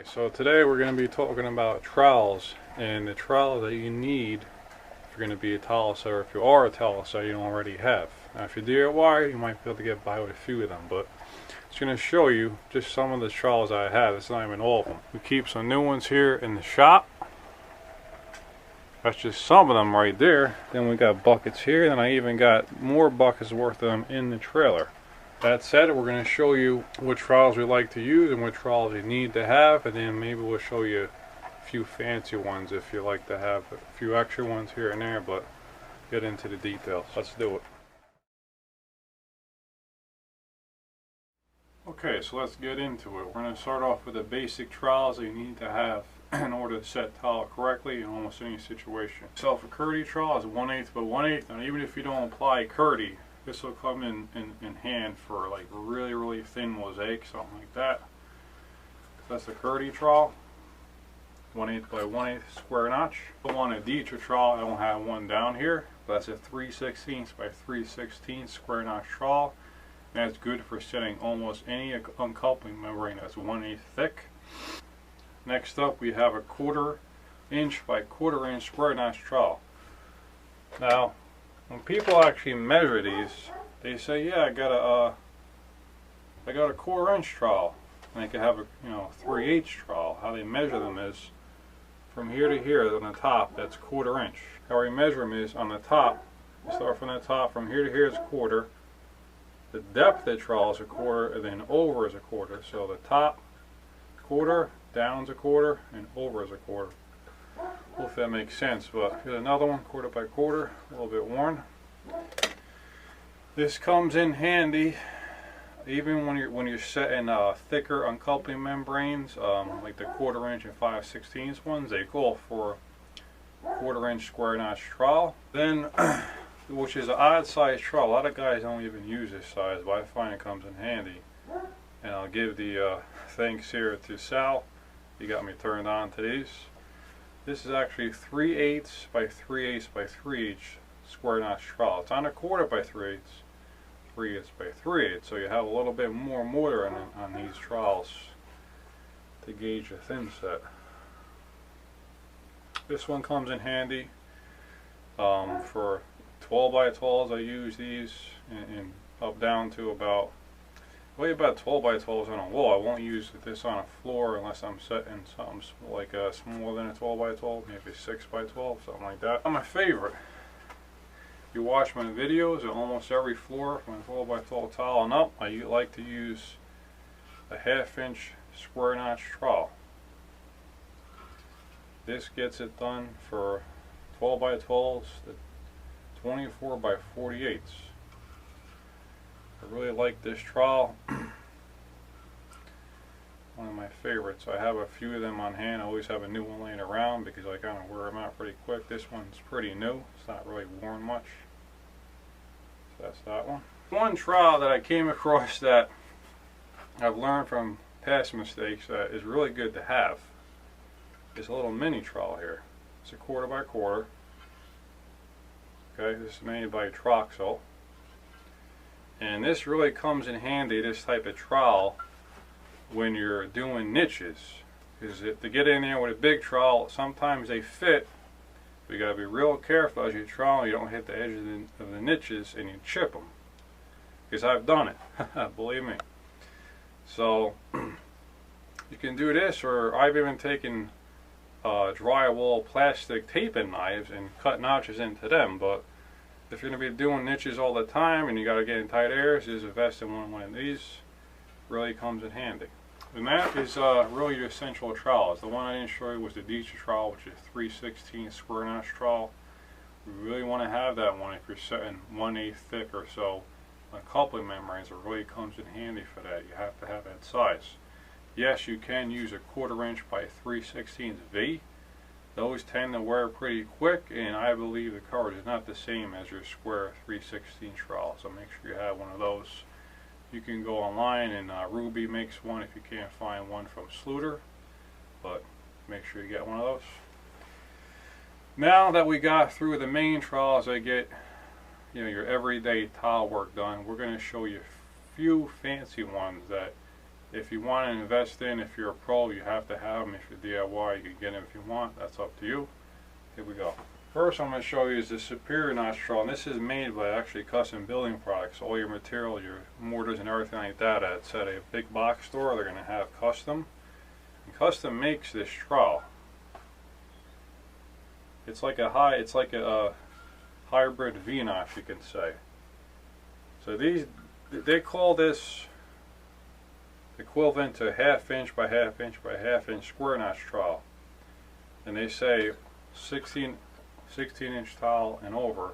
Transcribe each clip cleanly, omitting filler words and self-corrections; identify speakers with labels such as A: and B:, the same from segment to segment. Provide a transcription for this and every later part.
A: Okay, so today we're going to be talking about trowels and the trowels that you need if you're going to be a tile setter. If you are a tile setter, you don't already have. Now, if you're DIY, you might be able to get by with a few of them, but it's going to show you just some of the trowels I have. It's not even all of them. We keep some new ones here in the shop. That's just some of them right there. Then we got buckets here, and I even got more buckets worth of them in the trailer. That said, we're going to show you which trowels we like to use and which trowels you need to have, and then maybe we'll show you a few fancy ones if you like to have a few extra ones here and there, but get into the details. Let's do it. Okay, so let's get into it. We're going to start off with the basic trowels that you need to have in order to set tile correctly in almost any situation. So for Curdy trowel is 1/8 by 1/8, and even if you don't apply Curdy, this will come in hand for like really thin mosaic, something like that. That's the Curdy trowel, 1/8 by 1/8 square notch. If you want a Dietrich trowel, I don't have one down here, but that's a 3/16 by 3/16 square notch trowel. And that's good for setting almost any uncoupling membrane that's 1/8 thick. Next up, we have a 1/4 inch by 1/4 inch square notch trowel. Now, when people actually measure these, they say, "Yeah, I got a 1/4 inch trowel." And they can have a 3/8 trowel. How they measure them is from here to here on the top. That's 1/4 inch. How we measure them is on the top. You start from the top. From here to here is 1/4. The depth of the trowel is 1/4, and then over is 1/4. So the top 1/4, down's 1/4, and over is 1/4. Hope that makes sense. But here's another one, 1/4 by 1/4, a little bit worn. This comes in handy even when you're setting thicker uncoupling membranes, like the 1/4 inch and 5/16 ones. They call for 1/4 inch square notch trowel. Then, which is an odd size trowel. A lot of guys don't even use this size, but I find it comes in handy. And I'll give the thanks here to Sal. He got me turned on to these. This is actually 3/8 by 3/8 by 3/8 square notch trowel. It's on a 1/4 by 3/8, 3/8 by 3/8. So you have a little bit more mortar on these trowels to gauge a thin set. This one comes in handy for 12 by 12s. I use these and up down to about 12 by 12s on a wall. I won't use this on a floor unless I'm setting something like smaller than a 12 by 12, maybe 6 by 12, something like that. My favorite. You watch my videos, on almost every floor from a 12 by 12 tile and up, I like to use a 1/2 inch square notch trowel. This gets it done for 12 by 12s, 24 by 48s. I really like this trowel. One of my favorites. I have a few of them on hand. I always have a new one laying around because I kind of wear them out pretty quick. This one's pretty new. It's not really worn much. So that's that one. One trowel that I came across that I've learned from past mistakes that is really good to have is a little mini trowel here. It's a 1/4 by 1/4. Okay, this is made by Trowels. And this really comes in handy, this type of trowel, when you're doing niches. Because to get in there with a big trowel, sometimes they fit. But you got to be real careful as you trowel. You don't hit the edges of the niches and you chip them. Because I've done it, believe me. So you can do this, or I've even taken drywall plastic taping knives and cut notches into them. But if you're going to be doing niches all the time and you got to get in tight areas, just invest in one of these. Really comes in handy. And that is really your essential trowels. The one I didn't show you was the Dietrich trowel, which is 3/16 square notch trowel. You really want to have that one if you're setting 1/8 thick or so uncoupling membranes. It really comes in handy for that. You have to have that size. Yes, you can use a 1/4 inch by 3/16 V. Those tend to wear pretty quick, and I believe the coverage is not the same as your square 3/16 trowel, so make sure you have one of those. You can go online, and Ruby makes one if you can't find one from Sluter, but make sure you get one of those. Now that we got through the main trowels that get your everyday tile work done, we're going to show you a few fancy ones that if you want to invest in, if you're a pro, you have to have them. If you're DIY, you can get them if you want. That's up to you. Here we go. First I'm going to show you is the Superior notch trowel, and this is made by actually Custom Building Products. All your material, your mortars and everything like that, it's at a big box store. They're going to have Custom. And Custom makes this trowel. It's like a hybrid V-notch, you can say. So they call this equivalent to 1/2 inch by 1/2 inch by 1/2 inch square notch trowel, and they say 16 inch tile and over.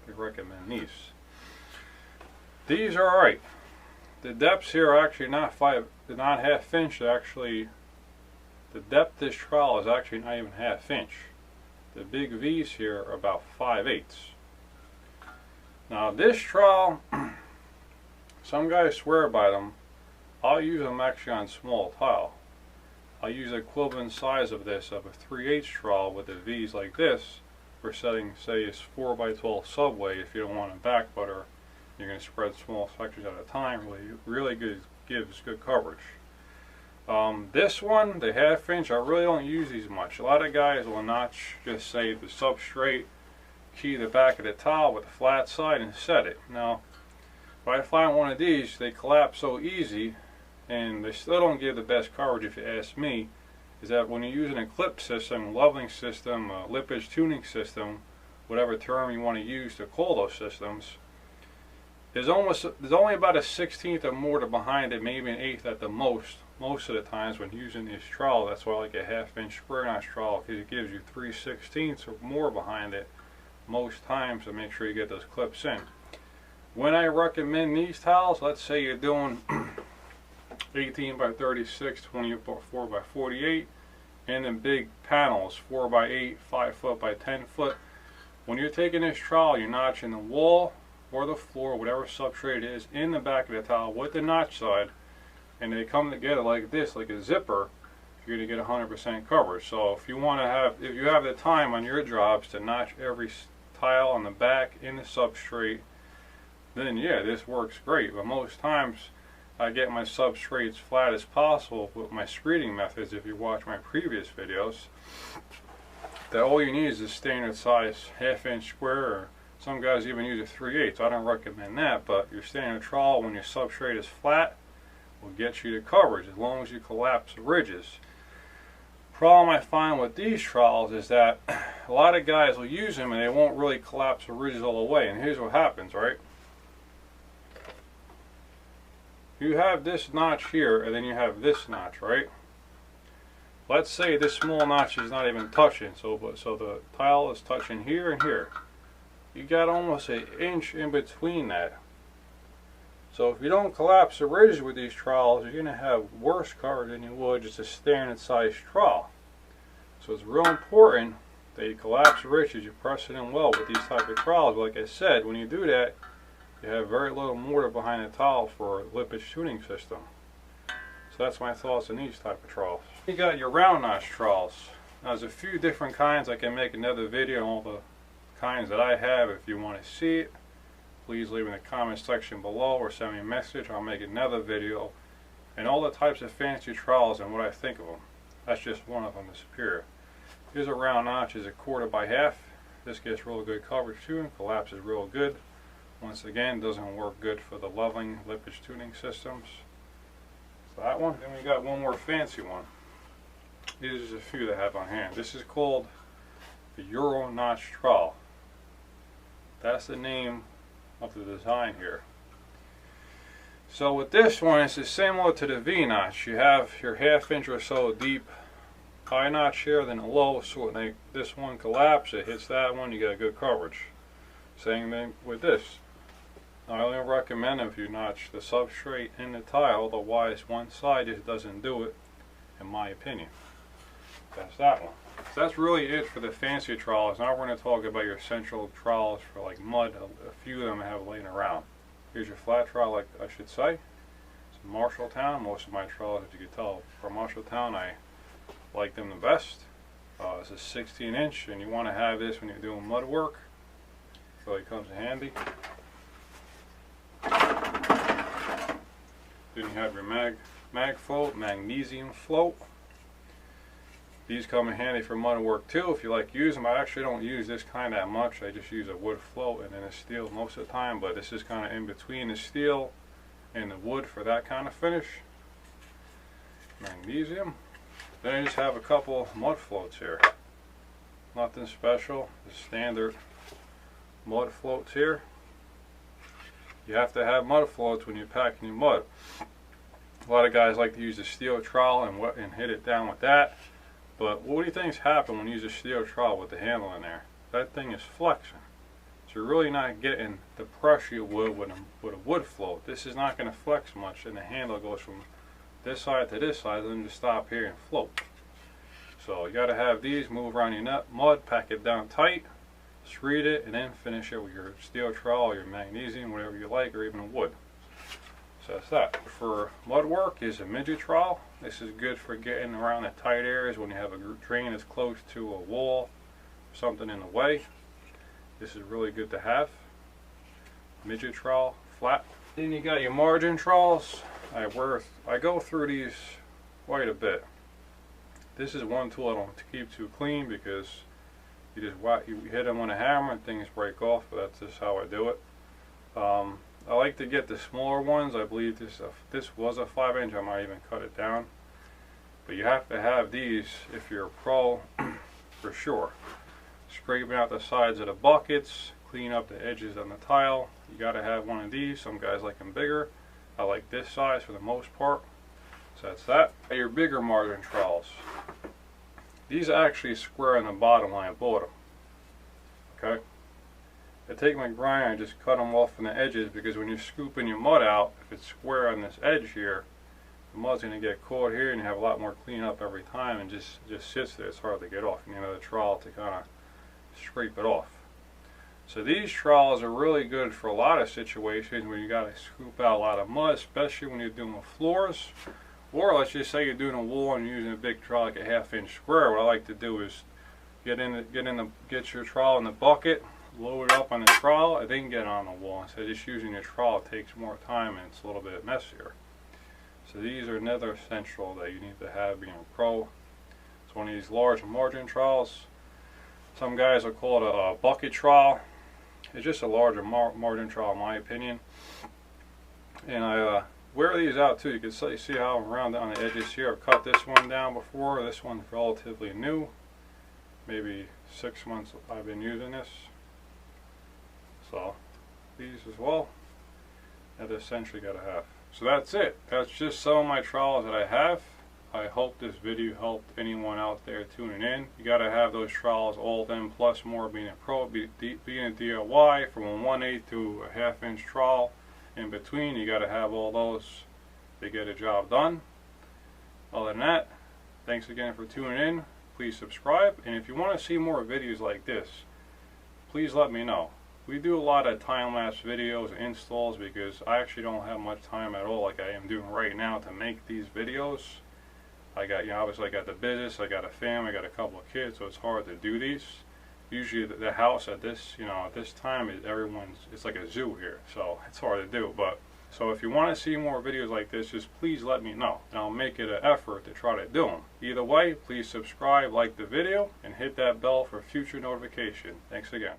A: They recommend these. These are alright. The depths here are actually not 1/2 inch. Actually, the depth of this trowel is actually not even 1/2 inch. The big V's here are about 5/8. Now this trowel, some guys swear by them. I'll use them actually on small tile. I'll use the equivalent size of this, of a 3/8 trowel with the V's like this, for setting, say, it's 4x12 subway. If you don't want a back butter, you're going to spread small sections at a time. Really good, gives good coverage. This one, the 1/2 inch, I really don't use these much. A lot of guys will notch, just say the substrate, key the back of the tile with the flat side and set it. Now, if I find one of these, they collapse so easy, and they still don't give the best coverage if you ask me, is that when you're using a clip system, leveling system, a lippage tuning system, whatever term you want to use to call those systems, there's only about a 1/16 or mortar behind it, maybe an 1/8 at the most of the times when using this trowel. That's why I like a 1/2 inch square notch trowel, because it gives you 3/16 or more behind it most times to make sure you get those clips in. When I recommend these tiles, let's say you're doing 18 by 36, 24 by 48, and then big panels, 4 by 8, 5 foot by 10 foot. When you're taking this trowel, you're notching the wall or the floor, whatever substrate it is, in the back of the tile with the notch side, and they come together like this, like a zipper. You're going to get 100% coverage. So if you have the time on your jobs to notch every tile on the back in the substrate, then yeah, this works great. But most times I get my substrates flat as possible with my screeding methods. If you watch my previous videos, that all you need is a standard size 1/2 inch square, or some guys even use a 3/8. I don't recommend that, but your standard trowel, when your substrate is flat, will get you the coverage as long as you collapse the ridges. Problem I find with these trowels is that a lot of guys will use them and they won't really collapse the ridges all the way. And here's what happens, right? You have this notch here, and then you have this notch, right? Let's say this small notch is not even touching, so the tile is touching here and here. You got almost an inch in between that. So if you don't collapse the ridges with these trowels, you're going to have worse coverage than you would just a standard size trowel. So it's real important that you collapse the ridges, you press it in well with these type of trowels. Like I said, when you do that, you have very little mortar behind the tile for a lippage tuning system. So that's my thoughts on these type of trowels. You got your round notch trowels. Now there's a few different kinds. I can make another video on all the kinds that I have. If you want to see it, please leave in the comment section below or send me a message. I'll make another video and all the types of fancy trowels and what I think of them. That's just one of them, the Superior. Here's a round notch, is a 1/4 by 1/2. This gets real good coverage too and collapses real good. Once again, doesn't work good for the leveling lippage tuning systems. So that one. Then we got one more fancy one. These are a few that I have on hand. This is called the Euro notch trowel. That's the name of the design here. So with this one, it's similar to the V notch. You have your 1/2 inch or so deep high notch here, then a low. So when this one collapses, it hits that one, you get a good coverage. Same thing with this. I only recommend if you notch the substrate in the tile, otherwise one side just doesn't do it, in my opinion. That's that one. So that's really it for the fancy trowels. Now we're going to talk about your central trowels for like mud. A few of them I have laying around. Here's your flat trowel, like I should say. It's Marshalltown. Most of my trowels, as you can tell, from Marshalltown, I like them the best. It's a 16 inch, and you want to have this when you're doing mud work. So it comes in handy. Then you have your mag mag float, magnesium float. These come in handy for mud work too if you like to use them. I actually don't use this kind that much. I just use a wood float and then a steel most of the time, but this is kind of in between the steel and the wood for that kind of finish. Magnesium. Then I just have a couple mud floats here. Nothing special, the standard mud floats here. You have to have mud floats when you're packing your mud. A lot of guys like to use a steel trowel and hit it down with that. But what do you think's happened when you use a steel trowel with the handle in there? That thing is flexing. So you're really not getting the pressure you would with a wood float. This is not going to flex much, and the handle goes from this side to this side, then just stop here and float. So you got to have these, move around your mud, pack it down tight, screed it, and then finish it with your steel trowel, your magnesium, whatever you like, or even a wood. So that's that. For mud work is a midget trowel. This is good for getting around the tight areas when you have a drain that's close to a wall, something in the way. This is really good to have. Midget trowel, flat. Then you got your margin trowels. I go through these quite a bit. This is one tool I don't keep too clean because you hit them on a hammer and things break off, but that's just how I do it. I like to get the smaller ones. I believe this was a 5-inch. I might even cut it down. But you have to have these if you're a pro for sure. Scraping out the sides of the buckets, clean up the edges on the tile. You got to have one of these. Some guys like them bigger. I like this size for the most part. So that's that. Your bigger margin trowels. These actually square on the bottom when I bought them. Okay. I take my grinder and just cut them off from the edges because when you're scooping your mud out, if it's square on this edge here, the mud's going to get caught here and you have a lot more cleanup every time and just sits there. It's hard to get off. You need another trowel to kind of scrape it off. So these trowels are really good for a lot of situations where you got to scoop out a lot of mud, especially when you're doing floors. Or let's just say you're doing a wall and you're using a big trowel like a 1/2-inch square. What I like to do is get your trowel in the bucket, load it up on the trowel, and then get on the wall. Instead of just using your trowel, it takes more time and it's a little bit messier. So these are another essential that you need to have being a pro. It's one of these large margin trowels. Some guys will call it a bucket trowel. It's just a larger margin trowel in my opinion. And I wear these out too. You can see how I'm round on the edges here. I've cut this one down before. This one's relatively new. Maybe 6 months I've been using this. So these as well, that essentially got to have. So that's it. That's just some of my trowels that I have. I hope this video helped anyone out there tuning in. You got to have those trowels, all of them plus more, being a pro, being a DIY, from a 1/8 to a 1/2-inch trowel. In between, you got to have all those to get a job done. Other than that, thanks again for tuning in. Please subscribe, and if you want to see more videos like this, please let me know. We do a lot of time-lapse videos and installs because I actually don't have much time at all like I am doing right now to make these videos. I got, obviously I got the business, I got a family, I got a couple of kids, so it's hard to do these. Usually the house at this, at this time, it's like a zoo here, so it's hard to do. But so if you want to see more videos like this, just please let me know, and I'll make it an effort to try to do them. Either way, please subscribe, like the video, and hit that bell for future notification. Thanks again.